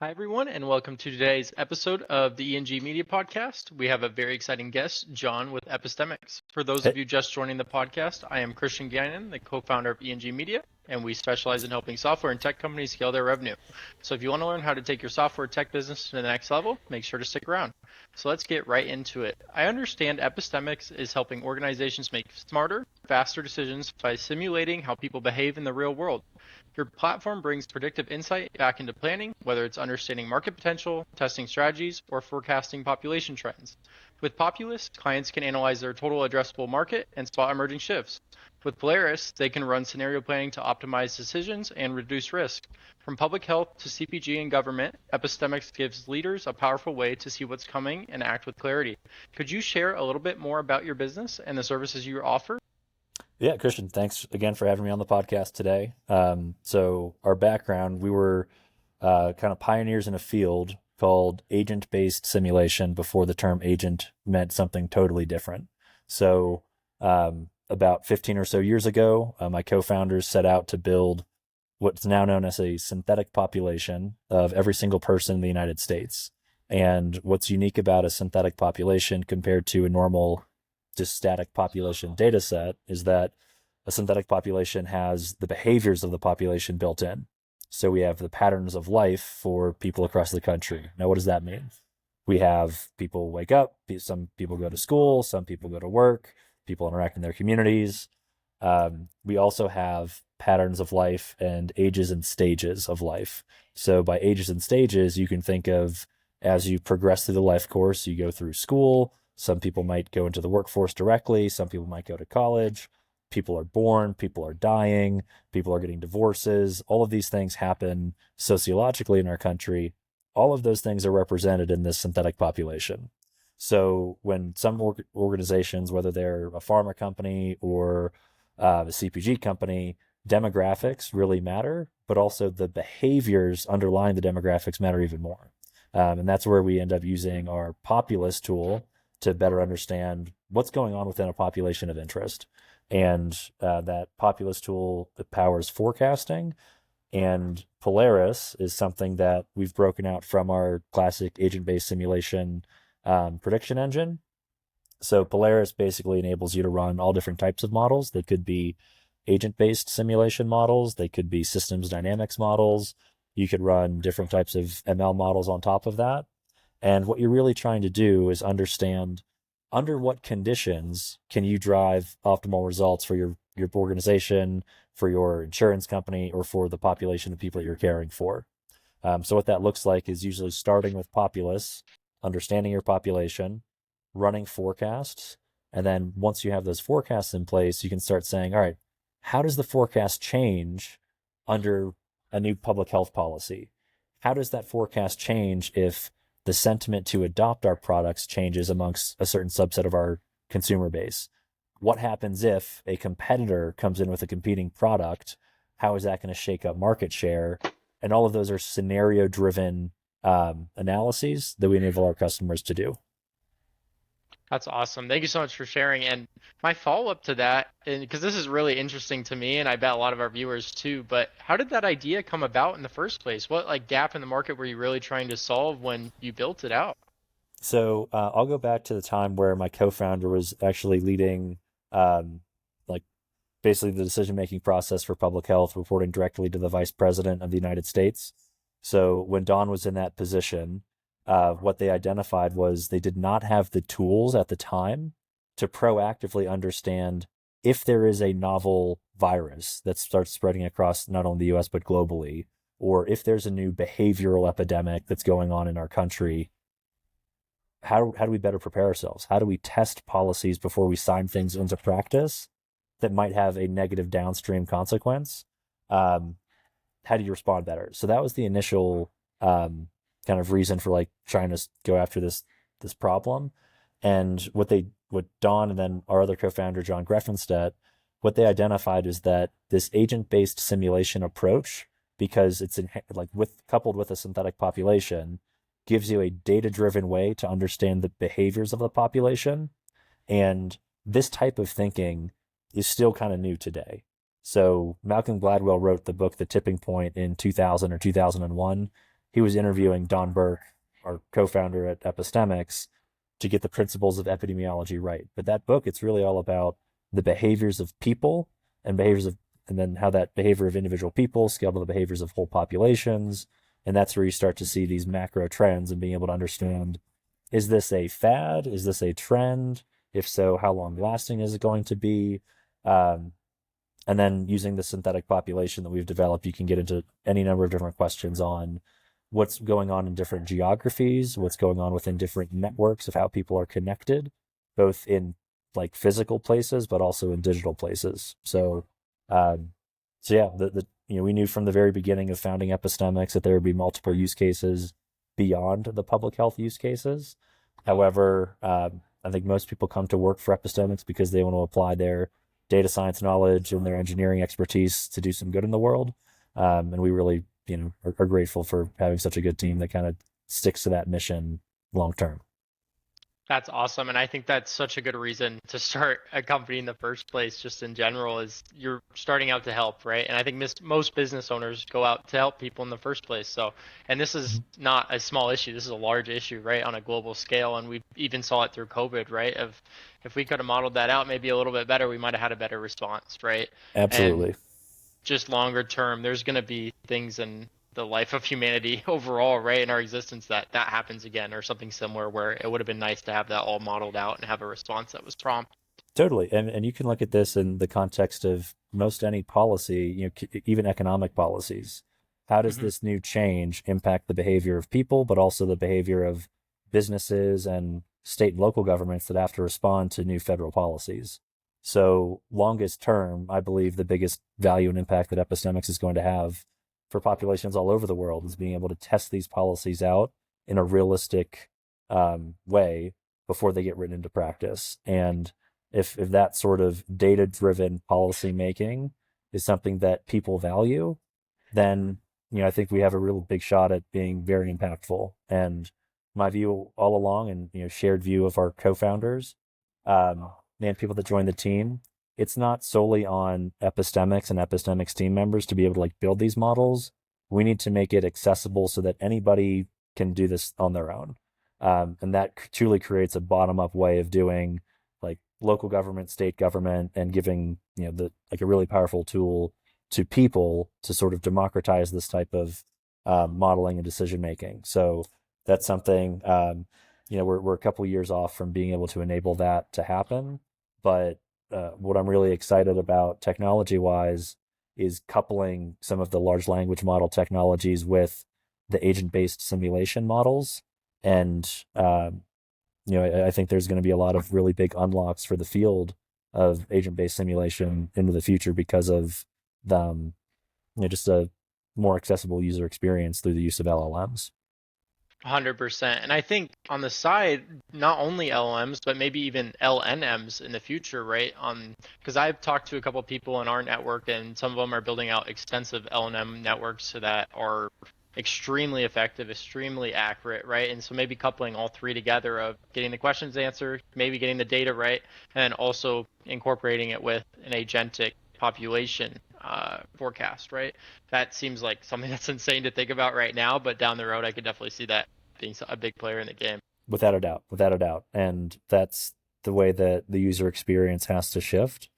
Hi, everyone, and welcome to today's episode of the E.N.G. Media Podcast. We have a very exciting guest, John with Epistemics. For those Hey, of you just joining the podcast, I am Christian Gannon, the co-founder of E.N.G. Media, and we specialize in helping software and tech companies scale their revenue. So if you want to learn how to take your software tech business to the next level, make sure to stick around. So let's get right into it. I understand Epistemics is helping organizations make smarter, faster decisions by simulating how people behave in the real world. Your platform brings predictive insight back into planning, whether it's understanding market potential, testing strategies, or forecasting population trends. With Populous, clients can analyze their total addressable market and spot emerging shifts. With Polaris, they can run scenario planning to optimize decisions and reduce risk. From public health to CPG and government, Epistemics gives leaders a powerful way to see what's coming and act with clarity. Could you share a little bit more about your business and the services you offer? yeah, Christian, thanks again for having me on the podcast today. So our background, we were kind of pioneers in a field called agent-based simulation before the term agent meant something totally different. So about 15 or so years ago, my co-founders set out to build what's now known as a synthetic population of every single person in the United States. And what's unique about a synthetic population compared to a normal just static population data set is that a synthetic population has the behaviors of the population built in. So we have the patterns of life for people across the country. Now, what does that mean? We have people wake up, some people go to school, some people go to work, people interact in their communities. We also have patterns of life and ages and stages of life. So by ages and stages, you can think of as you progress through the life course, you go through school. Some people might go into the workforce directly. Some people might go to college. People are born, people are dying, people are getting divorces. All of these things happen sociologically in our country. All of those things are represented in this synthetic population. So when some organizations, whether they're a pharma company or a CPG company, demographics really matter, but also the behaviors underlying the demographics matter even more. And that's where we end up using our populist tool to better understand what's going on within a population of interest. And that populist tool powers forecasting. And Polaris is something that we've broken out from our classic agent-based simulation prediction engine. So Polaris basically enables you to run all different types of models. They could be agent-based simulation models. They could be systems dynamics models. You could run different types of ML models on top of that. And what you're really trying to do is understand under what conditions can you drive optimal results for your organization, for your insurance company, or for the population of people that you're caring for. So what that looks like is usually starting with populace, understanding your population, running forecasts, and then once you have those forecasts in place, you can start saying, all right, how does the forecast change under a new public health policy? How does that forecast change if the sentiment to adopt our products changes amongst a certain subset of our consumer base? What happens if a competitor comes in with a competing product? How is that going to shake up market share? And all of those are scenario driven analyses that we enable our customers to do. That's awesome. Thank you so much for sharing. And my follow-up to that, and because this is really interesting to me, and I bet a lot of our viewers too, but how did that idea come about in the first place? What like gap in the market were you really trying to solve when you built it out? So I'll go back to the time where my co-founder was actually leading, um, like basically the decision-making process for public health, reporting directly to the Vice President of the United States. So when Don was in that position, what they identified was they did not have the tools at the time to proactively understand if there is a novel virus that starts spreading across not only the US but globally, or if there's a new behavioral epidemic that's going on in our country. How do we better prepare ourselves? How do we test policies before we sign things into practice that might have a negative downstream consequence? Um, how do you respond better? So that was the initial kind of reason for like trying to go after this problem. And what Don and then our other co-founder John Greffenstedt, what they identified is that this agent-based simulation approach, because it's like with coupled with a synthetic population, gives you a data-driven way to understand the behaviors of the population. And this type of thinking is still kind of new today. So Malcolm Gladwell wrote the book The Tipping Point in 2000 or 2001. he was interviewing Don Burke, our co-founder at Epistemix, to get the principles of epidemiology right. But that book, it's really all about the behaviors of people and and then how that behavior of individual people scale to the behaviors of whole populations. And that's where you start to see these macro trends and being able to understand, is this a fad? Is this a trend? If so, how long lasting is it going to be? Um, and then using the synthetic population that we've developed, you can get into any number of different questions on what's going on in different geographies, what's going on within different networks of how people are connected, both in like physical places, but also in digital places. Um, so yeah, we knew from the very beginning of founding Epistemics that there would be multiple use cases beyond the public health use cases. However, I think most people come to work for Epistemics because they want to apply their data science knowledge and their engineering expertise to do some good in the world. And we really, are grateful for having such a good team that kind of sticks to that mission long term. That's awesome. And I think that's such a good reason to start a company in the first place, just in general, is you're starting out to help, right? And I think most business owners go out to help people in the first place. So, and this is not a small issue. This is a large issue, right, on a global scale. And we even saw it through COVID, right? If we could have modeled that out maybe a little bit better, we might have had a better response, right? And Absolutely. just longer term, there's going to be things in the life of humanity overall, right, in our existence that happens again or something similar where it would have been nice to have that all modeled out and have a response that was prompt. Totally. And you can look at this in the context of most any policy, even economic policies. How does Hmm. this new change impact the behavior of people, but also the behavior of businesses and state and local governments that have to respond to new federal policies? So, longest term, I believe the biggest value and impact that Epistemics is going to have for populations all over the world is being able to test these policies out in a realistic way before they get written into practice. And if that sort of data driven policy making is something that people value, then I think we have a real big shot at being very impactful. And my view all along, and shared view of our co-founders, and people that join the team, it's not solely on Epistemics and Epistemics team members to be able to like build these models. We need to make it accessible so that anybody can do this on their own. And that truly creates a bottom up way of doing like local government, state government, and giving the like a really powerful tool to people to sort of democratize this type of modeling and decision making. So that's something we're a couple years off from being able to enable that to happen. But what I'm really excited about technology wise is coupling some of the large language model technologies with the agent based simulation models. And I think there's going to be a lot of really big unlocks for the field of agent-based simulation into the future because of the, just a more accessible user experience through the use of LLMs. 100%. And I think on the side, not only LLMs, but maybe even LNMs in the future, right? Because I've talked to a couple of people in our network, and some of them are building out extensive LNM networks so that are extremely effective, extremely accurate, right? And so maybe coupling all three together of getting the questions answered, maybe getting the data right, and then also incorporating it with an agentic population forecast, right? That seems like something that's insane to think about right now, but down the road, I could definitely see that being a big player in the game. Without a doubt, without a doubt. And that's the way that the user experience has to shift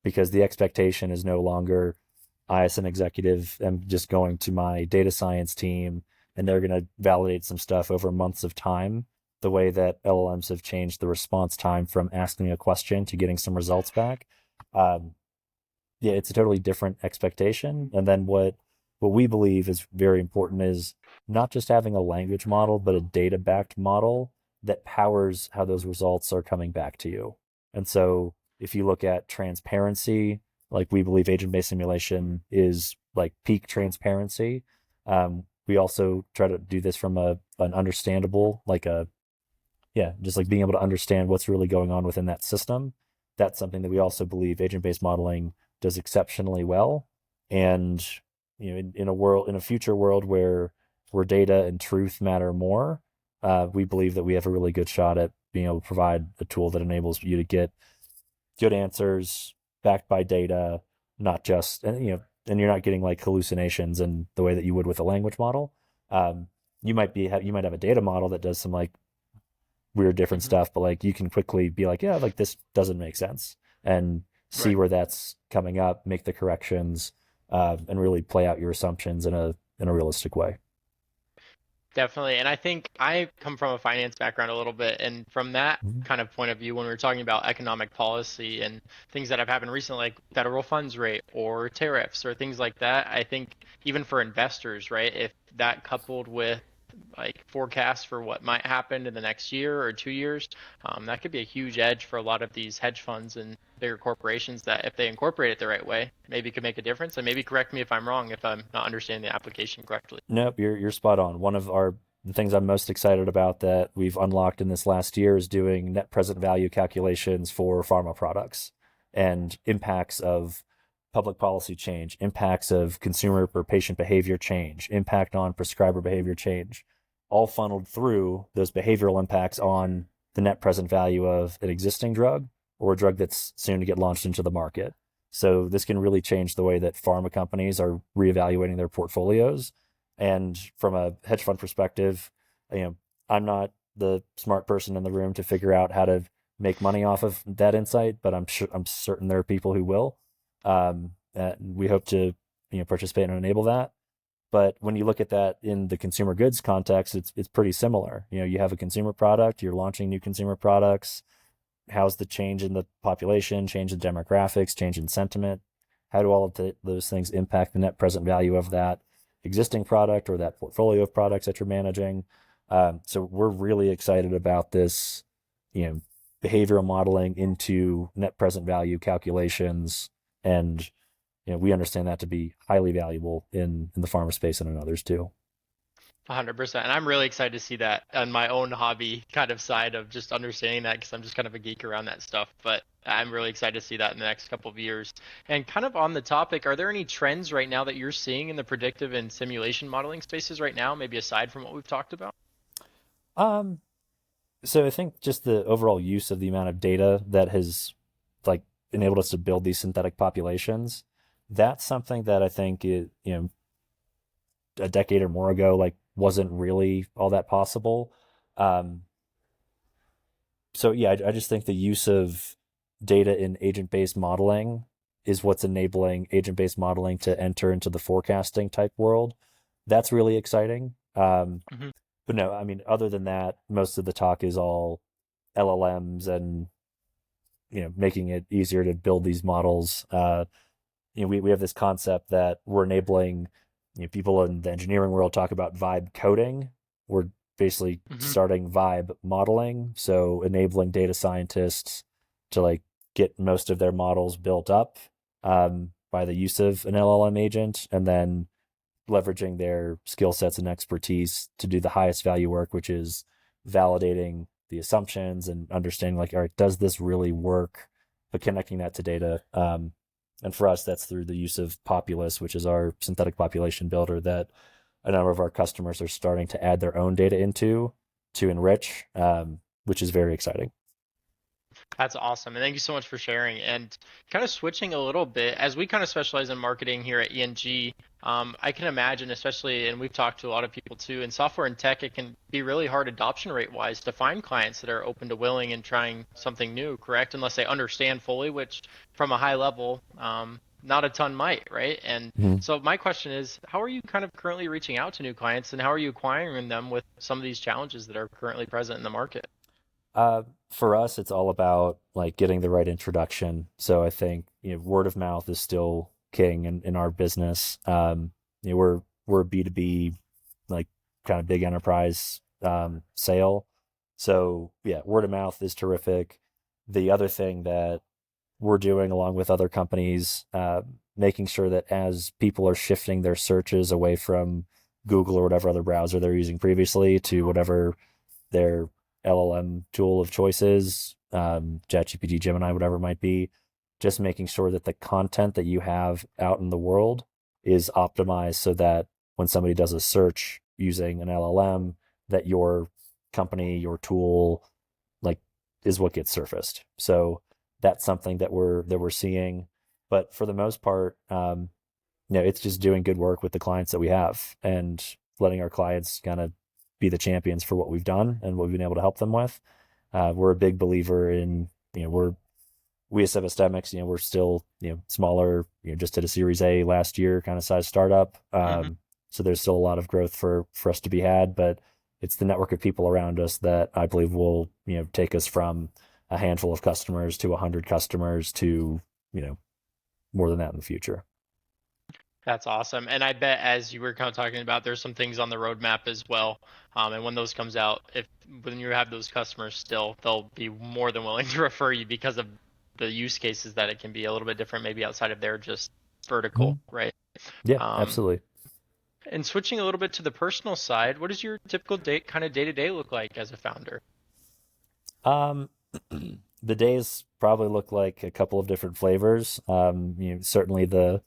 because the expectation is no longer I, as an executive, am just going to my data science team and they're going to validate some stuff over months of time. The way that LLMs have changed the response time from asking a question to getting some results back. Um, yeah, it's a totally different expectation. And then what we believe is very important is not just having a language model, but a data backed model that powers how those results are coming back to you. And so if you look at transparency, like we believe agent based simulation is like peak transparency. We also try to do this from an understandable, like just like being able to understand what's really going on within that system. That's something that we also believe agent based modeling does exceptionally well. And in a future world where data and truth matter more, we believe that we have a really good shot at being able to provide a tool that enables you to get good answers backed by data, not just and you're not getting like hallucinations in the way that you would with a language model. Um, you might have a data model that does some like weird different Hmm. stuff, but like you can quickly be like, yeah, like this doesn't make sense, and see Right. where that's coming up, make the corrections, and really play out your assumptions in a realistic way. Definitely. And I think I come from a finance background a little bit. And from that Mhm. kind of point of view, when we were talking about economic policy and things that have happened recently, like federal funds rate or tariffs or things like that, I think even for investors, right, if that coupled with like forecasts for what might happen in the next year or 2 years, that could be a huge edge for a lot of these hedge funds and bigger corporations that if they incorporate it the right way, maybe could make a difference. And maybe correct me if I'm wrong if I'm not understanding the application correctly. Nope, you're spot on. One of our the things I'm most excited about that we've unlocked in this last year is doing net present value calculations for pharma products and impacts of public policy change, impacts of consumer or patient behavior change, impact on prescriber behavior change, all funneled through those behavioral impacts on the net present value of an existing drug or a drug that's soon to get launched into the market. So this can really change the way that pharma companies are reevaluating their portfolios. And from a hedge fund perspective, you know, I'm not the smart person in the room to figure out how to make money off of that insight, but I'm certain there are people who will. We hope to participate and enable that. But when you look at that in the consumer goods context, it's pretty similar. You have a consumer product, you're launching new consumer products. How's the change in the population, change in demographics, change in sentiment? How do all of those things impact the net present value of that existing product or that portfolio of products that you're managing? So we're really excited about this, you know, behavioral modeling into net present value calculations, and we understand that to be highly valuable in the pharma space and in others too. 100%. And I'm really excited to see that on my own hobby kind of side of just understanding that because I'm just kind of a geek around that stuff. But I'm really excited to see that in the next couple of years. And kind of on the topic, are there any trends right now that you're seeing in the predictive and simulation modeling spaces right now, maybe aside from what we've talked about? Um, so I think just the overall use of the amount of data that has like enabled us to build these synthetic populations, that's something that I think a decade or more ago, like wasn't really all that possible. Um, so yeah, I just think the use of data in agent-based modeling is what's enabling agent-based modeling to enter into the forecasting type world. That's really exciting. Hmm. But no, I mean, other than that, most of the talk is all LLMs and making it easier to build these models. We have this concept that we're enabling, people in the engineering world talk about vibe coding. We're basically Hmm. starting vibe modeling, so enabling data scientists to like get most of their models built up by the use of an LLM agent, and then leveraging their skill sets and expertise to do the highest value work, which is validating the assumptions and understanding like, all right, does this really work? But connecting that to data. And for us, that's through the use of Populus, which is our synthetic population builder that a number of our customers are starting to add their own data into to enrich, which is very exciting. That's awesome. And thank you so much for sharing. And kind of switching a little bit, as we kind of specialize in marketing here at E.N.G, I can imagine, especially, and we've talked to a lot of people too, in software and tech, it can be really hard adoption rate wise to find clients that are open to willing and trying something new, correct? Unless they understand fully, which from a high level, not a ton might, right? And Mhm. so my question is, how are you kind of currently reaching out to new clients and how are you acquiring them with some of these challenges that are currently present in the market? Uh, for us, it's all about like getting the right introduction. So I think word of mouth is still king in our business. We're a B2B, like kind of big enterprise sale. So yeah, word of mouth is terrific. The other thing that we're doing along with other companies, making sure that as people are shifting their searches away from Google or whatever other browser they're using previously to whatever their LLM tool of choices, ChatGPT, Gemini, whatever it might be, just making sure that the content that you have out in the world is optimized so that when somebody does a search using an LLM, that your company, your tool, like is what gets surfaced. So that's something that we're seeing. But for the most part, it's just doing good work with the clients that we have and letting our clients kind of be the champions for what we've done and what we've been able to help them with. We're a big believer in, we as Epistemix, we're still, smaller, just did a Series A last year kind of size startup. Mm-hmm. So there's still a lot of growth for us to be had, but it's the network of people around us that I believe will, take us from a handful of customers to 100 customers to, more than that in the future. That's awesome. And I bet as you were kind of talking about, there's some things on the roadmap as well. And when those comes out, if when you have those customers still, they'll be more than willing to refer you because of the use cases that it can be a little bit different, maybe outside of their just vertical, Mhm. right? Yeah, Um, absolutely. and switching a little bit to the personal side, what does your typical day kind of day to day look like as a founder? Um, the days probably look like a couple of different flavors. Certainly the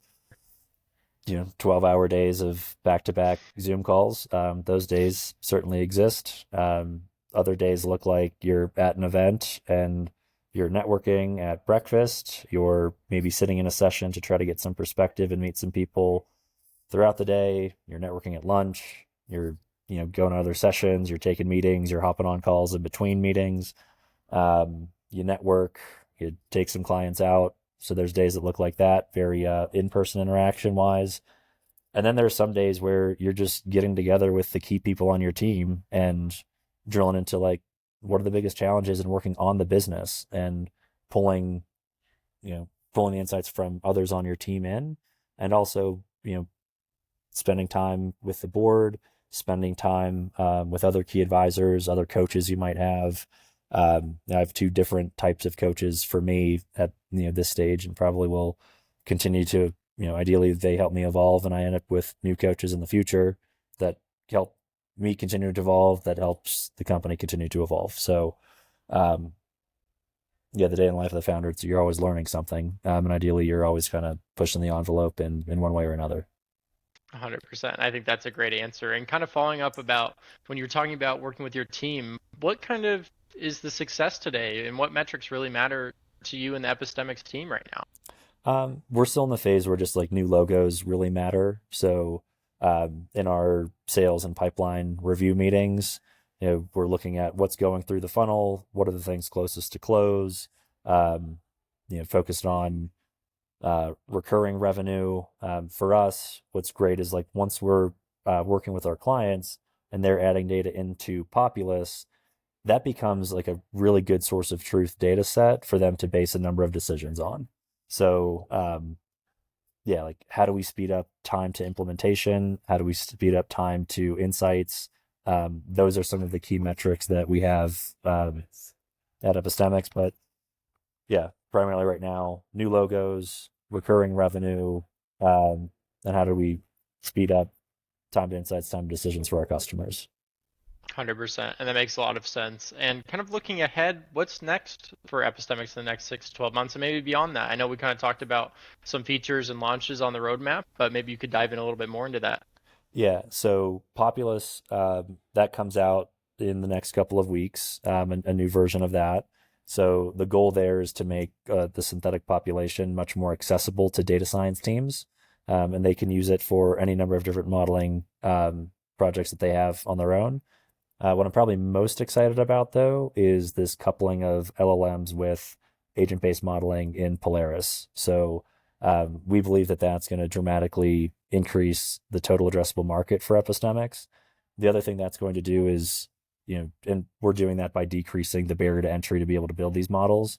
12-hour days of back-to-back Zoom calls. Those days certainly exist. Other days look like you're at an event and you're networking at breakfast. You're maybe sitting in a session to try to get some perspective and meet some people throughout the day. You're networking at lunch. You're going to other sessions. You're taking meetings. You're hopping on calls in between meetings. You network. You take some clients out. So there's days that look like that, very in-person interaction wise. And then there's some days where you're just getting together with the key people on your team and drilling into like what are the biggest challenges in working on the business and pulling, pulling the insights from others on your team in, and also, spending time with the board, spending time with other key advisors, other coaches you might have. I have two different types of coaches for me at this stage, and probably will continue to. Ideally they help me evolve, and I end up with new coaches in the future that help me continue to evolve. That helps the company continue to evolve. So, um, yeah, the day in life of the founder, you're always learning something, and ideally you're always kind of pushing the envelope in one way or another. 100%. I think that's a great answer. And kind of following up about when you're talking about working with your team, what kind of is the success today and what metrics really matter to you and the Epistemics team right now? We're still in the phase where just like new logos really matter. So, in our sales and pipeline review meetings, we're looking at what's going through the funnel, what are the things closest to close, um, focused on recurring revenue. For us, what's great is like once we're working with our clients and they're adding data into Populous, that becomes like a really good source of truth data set for them to base a number of decisions on. So, yeah, like how do we speed up time to implementation? How do we speed up time to insights? Those are some of the key metrics that we have at Epistemics. But yeah, primarily right now, new logos, recurring revenue, and how do we speed up time to insights, time to decisions for our customers. 100%. And that makes a lot of sense. And kind of looking ahead, what's next for Epistemics in the next 6 to 12 months and maybe beyond that? I know we kind of talked about some features and launches on the roadmap, but maybe you could dive in a little bit more into that. Yeah, so Populous, that comes out in the next couple of weeks, a new version of that. So the goal there is to make the synthetic population much more accessible to data science teams, and they can use it for any number of different modeling projects that they have on their own. What I'm probably most excited about, though, is this coupling of LLMs with agent-based modeling in Polaris. So we believe that that's going to dramatically increase the total addressable market for epistemics. The other thing that's going to do is, and we're doing that by decreasing the barrier to entry to be able to build these models.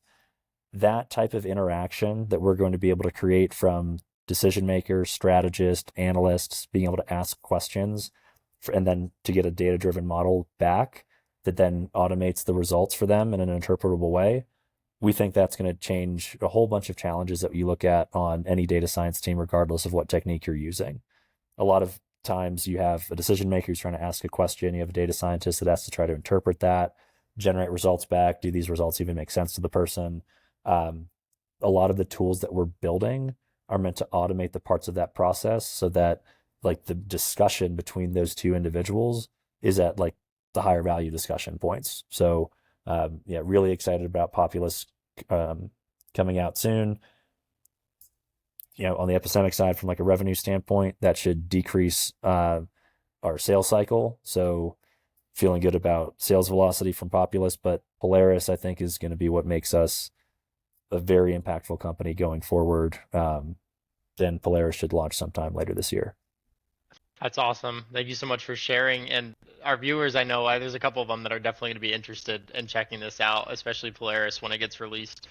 That type of interaction that we're going to be able to create from decision makers, strategists, analysts, being able to ask questions and then to get a data driven model back that then automates the results for them in an interpretable way. We think that's going to change a whole bunch of challenges that you look at on any data science team, regardless of what technique you're using. A lot of times you have a decision maker who's trying to ask a question, you have a data scientist that has to try to interpret that, generate results back. Do these results even make sense to the person? Um, a lot of the tools that we're building are meant to automate the parts of that process so that like the discussion between those two individuals is at like the higher value discussion points. So yeah, really excited about Populous coming out soon. On the epistemic side, from like a revenue standpoint, that should decrease our sales cycle. So feeling good about sales velocity from Populous, but Polaris, I think, is going to be what makes us a very impactful company going forward. Then Polaris should launch sometime later this year. That's awesome. Thank you so much for sharing. And our viewers, I know there's a couple of them that are definitely going to be interested in checking this out, especially Polaris when it gets released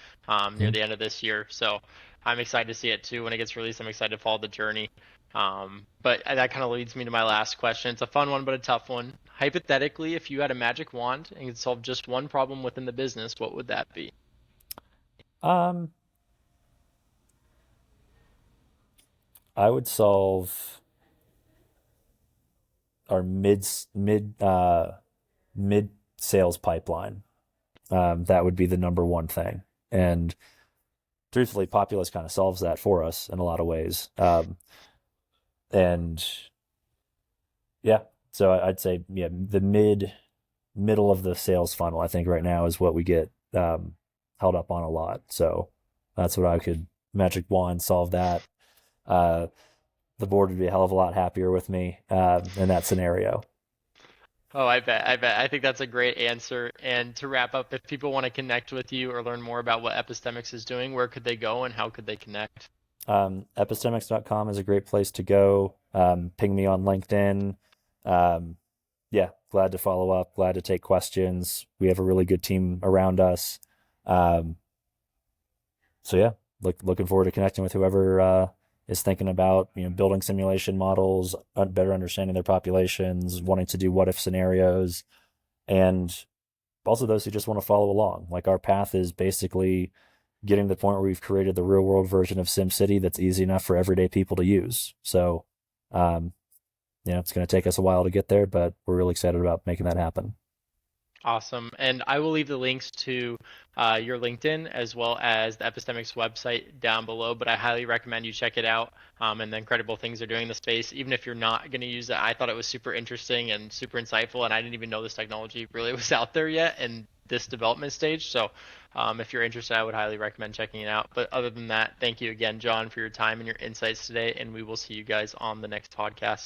near the end of this year. So I'm excited to see it too when it gets released. I'm excited to follow the journey. But that kind of leads me to my last question. It's a fun one, but a tough one. Hypothetically, if you had a magic wand and could solve just one problem within the business, what would that be? Um, I would solve our mid sales pipeline. That would be the number one thing. And truthfully, Populous kind of solves that for us in a lot of ways. And yeah, so I'd say, yeah, the middle of the sales funnel, I think right now is what we get held up on a lot. So that's what I could magic wand solve that. Uh, the board would be a hell of a lot happier with me in that scenario. Oh, I bet. I bet. I think that's a great answer. And to wrap up, if people want to connect with you or learn more about what Epistemix is doing, where could they go and how could they connect? Epistemix.com is a great place to go. Ping me on LinkedIn. Um, yeah, glad to follow up, glad to take questions. We have a really good team around us. Um, so yeah, looking forward to connecting with whoever is thinking about building simulation models, better understanding their populations, wanting to do what if scenarios, and also those who just want to follow along. Like our path is basically getting to the point where we've created the real world version of SimCity that's easy enough for everyday people to use. So, um, it's going to take us a while to get there, but we're really excited about making that happen. Awesome. And I will leave the links to your LinkedIn as well as the Epistemics website down below, but I highly recommend you check it out and the incredible things they're doing in the space. Even if you're not going to use it, I thought it was super interesting and super insightful, and I didn't even know this technology really was out there yet in this development stage. So if you're interested, I would highly recommend checking it out. But other than that, thank you again, John, for your time and your insights today, and we will see you guys on the next podcast.